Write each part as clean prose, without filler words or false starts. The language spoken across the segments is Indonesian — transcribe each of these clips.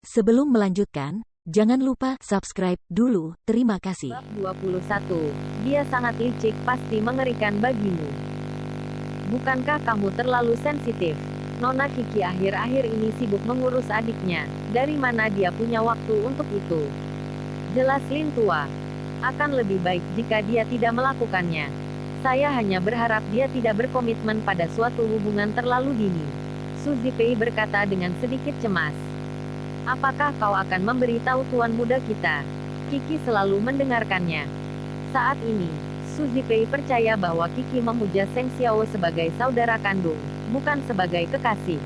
Sebelum melanjutkan, jangan lupa subscribe dulu. Terima kasih. Bab 21. Dia sangat licik, pasti mengerikan bagimu. Bukankah kamu terlalu sensitif? Nona Kiki akhir-akhir ini sibuk mengurus adiknya. Dari mana dia punya waktu untuk itu? Jelas Lin tua. Akan lebih baik jika dia tidak melakukannya. Saya hanya berharap dia tidak berkomitmen pada suatu hubungan terlalu dini. Su Zipei berkata dengan sedikit cemas. Apakah kau akan memberitahu tuan muda kita? Kiki selalu mendengarkannya. Saat ini, Su Zipei percaya bahwa Kiki memuja Seng Xiao sebagai saudara kandung, bukan sebagai kekasih.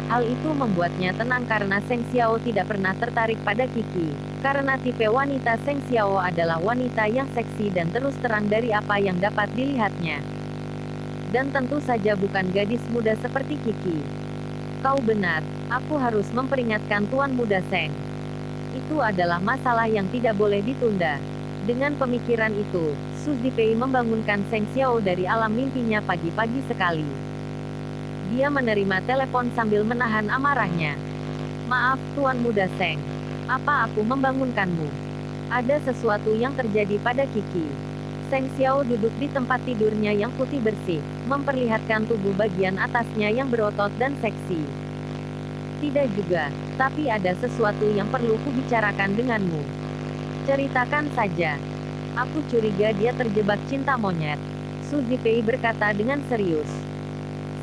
Hal itu membuatnya tenang karena Seng Xiao tidak pernah tertarik pada Kiki, karena tipe wanita Seng Xiao adalah wanita yang seksi dan terus terang dari apa yang dapat dilihatnya. Dan tentu saja bukan gadis muda seperti Kiki. Kau benar, aku harus memperingatkan Tuan Muda Seng. Itu adalah masalah yang tidak boleh ditunda. Dengan pemikiran itu, Su Zipei membangunkan Seng Xiao dari alam mimpinya pagi-pagi sekali. Dia menerima telepon sambil menahan amarahnya. Maaf, Tuan Muda Seng. Apa aku membangunkanmu? Ada sesuatu yang terjadi pada Kiki. Seng Xiao duduk di tempat tidurnya yang putih bersih, memperlihatkan tubuh bagian atasnya yang berotot dan seksi. Tidak juga, tapi ada sesuatu yang perlu kubicarakan denganmu. Ceritakan saja. Aku curiga dia terjebak cinta monyet. Su Zipei berkata dengan serius.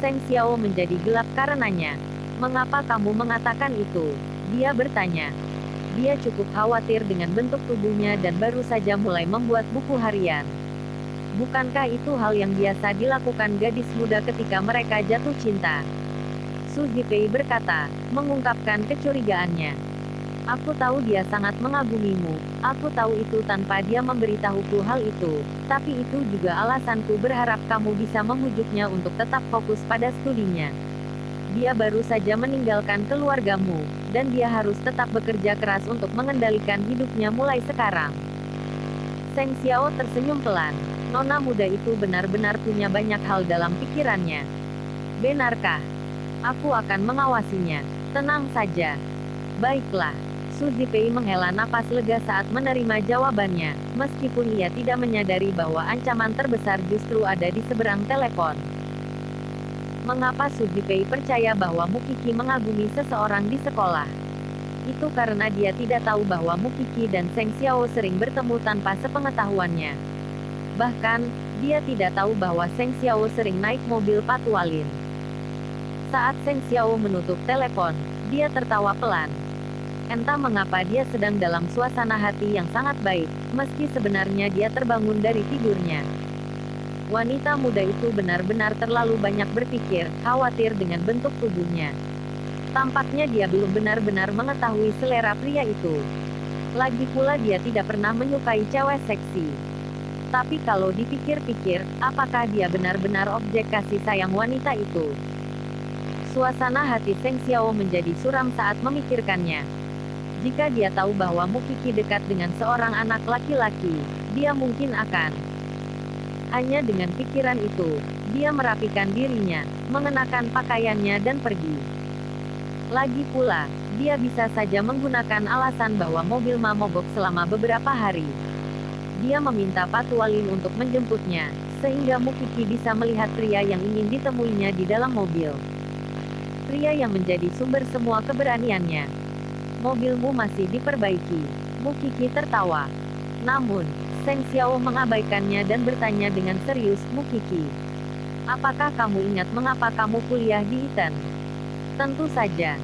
Seng Xiao menjadi gelap karenanya. Mengapa kamu mengatakan itu? Dia bertanya. Dia cukup khawatir dengan bentuk tubuhnya dan baru saja mulai membuat buku harian. Bukankah itu hal yang biasa dilakukan gadis muda ketika mereka jatuh cinta? Su Zipei berkata, mengungkapkan kecurigaannya. Aku tahu dia sangat mengagumimu, aku tahu itu tanpa dia memberitahuku hal itu, tapi itu juga alasanku berharap kamu bisa memujuknya untuk tetap fokus pada studinya. Dia baru saja meninggalkan keluargamu, dan dia harus tetap bekerja keras untuk mengendalikan hidupnya mulai sekarang. Seng Xiao tersenyum pelan. Nona muda itu benar-benar punya banyak hal dalam pikirannya. Benarkah? Aku akan mengawasinya. Tenang saja. Baiklah. Su Zipei menghela napas lega saat menerima jawabannya, meskipun ia tidak menyadari bahwa ancaman terbesar justru ada di seberang telepon. Mengapa Su Zipei percaya bahwa Mu Kiki mengagumi seseorang di sekolah? Itu karena dia tidak tahu bahwa Mu Kiki dan Seng Xiao sering bertemu tanpa sepengetahuannya. Bahkan, dia tidak tahu bahwa Seng Xiao sering naik mobil Patualin. Saat Seng Xiao menutup telepon, dia tertawa pelan. Entah mengapa dia sedang dalam suasana hati yang sangat baik, meski sebenarnya dia terbangun dari tidurnya. Wanita muda itu benar-benar terlalu banyak berpikir, khawatir dengan bentuk tubuhnya. Tampaknya dia belum benar-benar mengetahui selera pria itu. Lagi pula dia tidak pernah menyukai cewek seksi. Tapi kalau dipikir-pikir, apakah dia benar-benar objek kasih sayang wanita itu? Suasana hati Seng Xiao menjadi suram saat memikirkannya. Jika dia tahu bahwa Mu Kiki dekat dengan seorang anak laki-laki, dia mungkin akan. Hanya dengan pikiran itu, dia merapikan dirinya, mengenakan pakaiannya dan pergi. Lagi pula, dia bisa saja menggunakan alasan bahwa mobil Ma mogok selama beberapa hari. Dia meminta Patualin untuk menjemputnya, sehingga Mu Kiki bisa melihat pria yang ingin ditemuinya di dalam mobil. Pria yang menjadi sumber semua keberaniannya. Mobilmu masih diperbaiki. Mu Kiki tertawa. Namun, Seng Xiao mengabaikannya dan bertanya dengan serius, Mu Kiki. Apakah kamu ingat mengapa kamu kuliah di Eton? Tentu saja.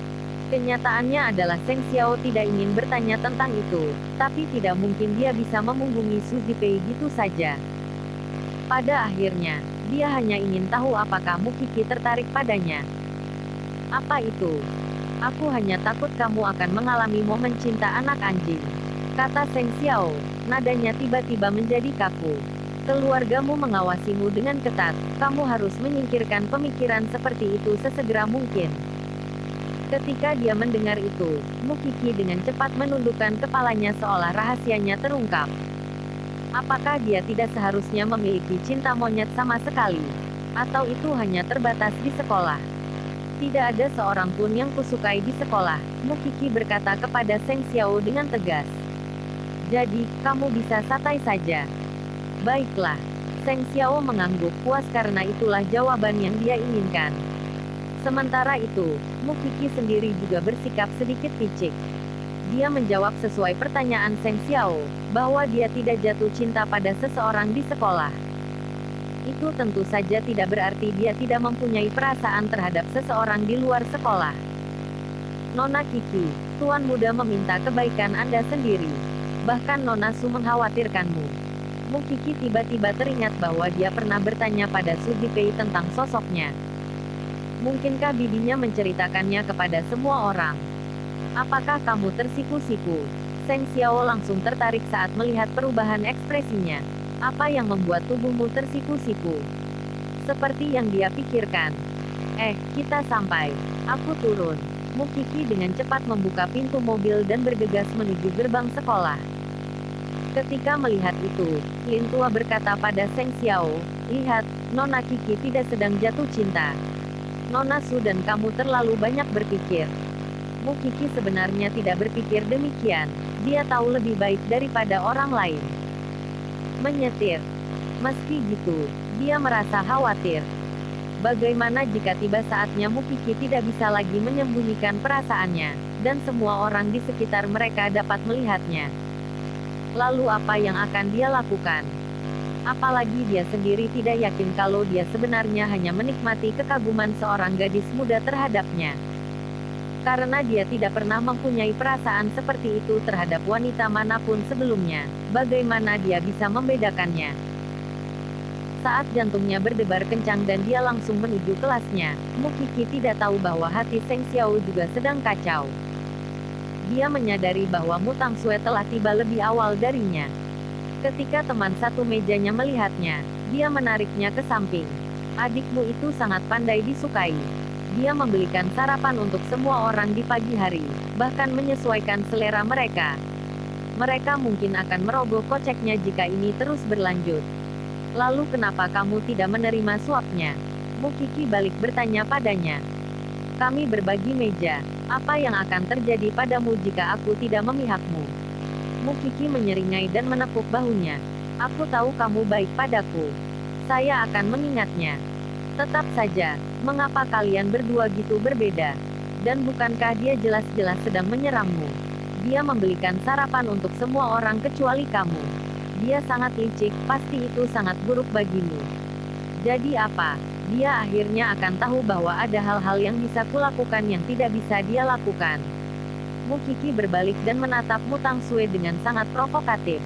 Kenyataannya adalah Seng Xiao tidak ingin bertanya tentang itu, tapi tidak mungkin dia bisa memunggungi Su Zipei gitu saja. Pada akhirnya, dia hanya ingin tahu apakah Mu Kiki tertarik padanya. Apa itu? Aku hanya takut kamu akan mengalami momen cinta anak anjing, kata Seng Xiao. Nadanya tiba-tiba menjadi kaku. Keluargamu mengawasimu dengan ketat, kamu harus menyingkirkan pemikiran seperti itu sesegera mungkin. Ketika dia mendengar itu, Mu Kiki dengan cepat menundukkan kepalanya seolah rahasianya terungkap. Apakah dia tidak seharusnya memiliki cinta monyet sama sekali? Atau itu hanya terbatas di sekolah? Tidak ada seorang pun yang kusukai di sekolah, Mukiki berkata kepada Seng Xiao dengan tegas. Jadi, kamu bisa santai saja. Baiklah. Seng Xiao mengangguk puas karena itulah jawaban yang dia inginkan. Sementara itu, Mukiki sendiri juga bersikap sedikit picik. Dia menjawab sesuai pertanyaan Seng Xiao, bahwa dia tidak jatuh cinta pada seseorang di sekolah. Itu tentu saja tidak berarti dia tidak mempunyai perasaan terhadap seseorang di luar sekolah. Nona Kiki, Tuan Muda meminta kebaikan Anda sendiri. Bahkan Nona Su mengkhawatirkanmu. Mukiki tiba-tiba teringat bahwa dia pernah bertanya pada Su Jipei tentang sosoknya. Mungkinkah bibinya menceritakannya kepada semua orang? Apakah kamu tersipu-sipu? Seng Xiao langsung tertarik saat melihat perubahan ekspresinya. Apa yang membuat tubuhmu tersipu-sipu? Seperti yang dia pikirkan. Kita sampai. Aku turun. Mukiki dengan cepat membuka pintu mobil dan bergegas menuju gerbang sekolah. Ketika melihat itu, Lin Tua berkata pada Seng Xiao, lihat, Nona Kiki tidak sedang jatuh cinta. Nona Su dan kamu terlalu banyak berpikir. Mukiki sebenarnya tidak berpikir demikian. Dia tahu lebih baik daripada orang lain. Menyetir. Meski gitu, dia merasa khawatir. Bagaimana jika tiba saatnya Mukiki tidak bisa lagi menyembunyikan perasaannya, dan semua orang di sekitar mereka dapat melihatnya? Lalu apa yang akan dia lakukan? Apalagi dia sendiri tidak yakin kalau dia sebenarnya hanya menikmati kekaguman seorang gadis muda terhadapnya. Karena dia tidak pernah mempunyai perasaan seperti itu terhadap wanita manapun sebelumnya, bagaimana dia bisa membedakannya? Saat jantungnya berdebar kencang dan dia langsung menuju kelasnya, Mukiki tidak tahu bahwa hati Seng Xiao juga sedang kacau. Dia menyadari bahwa Mu Tangsue telah tiba lebih awal darinya. Ketika teman satu mejanya melihatnya, dia menariknya ke samping. Adikmu itu sangat pandai disukai. Dia membelikan sarapan untuk semua orang di pagi hari, bahkan menyesuaikan selera mereka. Mereka mungkin akan merogoh koceknya jika ini terus berlanjut. Lalu kenapa kamu tidak menerima suapnya? Mukiki balik bertanya padanya. Kami berbagi meja. Apa yang akan terjadi padamu jika aku tidak memihakmu? Mukiki menyeringai dan menepuk bahunya. Aku tahu kamu baik padaku. Saya akan mengingatnya. Tetap saja, mengapa kalian berdua gitu berbeda? Dan bukankah dia jelas-jelas sedang menyerangmu? Dia membelikan sarapan untuk semua orang kecuali kamu. Dia sangat licik, pasti itu sangat buruk bagimu. Jadi apa? Dia akhirnya akan tahu bahwa ada hal-hal yang bisa kulakukan yang tidak bisa dia lakukan. Mukiki berbalik dan menatap Mu Tangsue dengan sangat provokatif.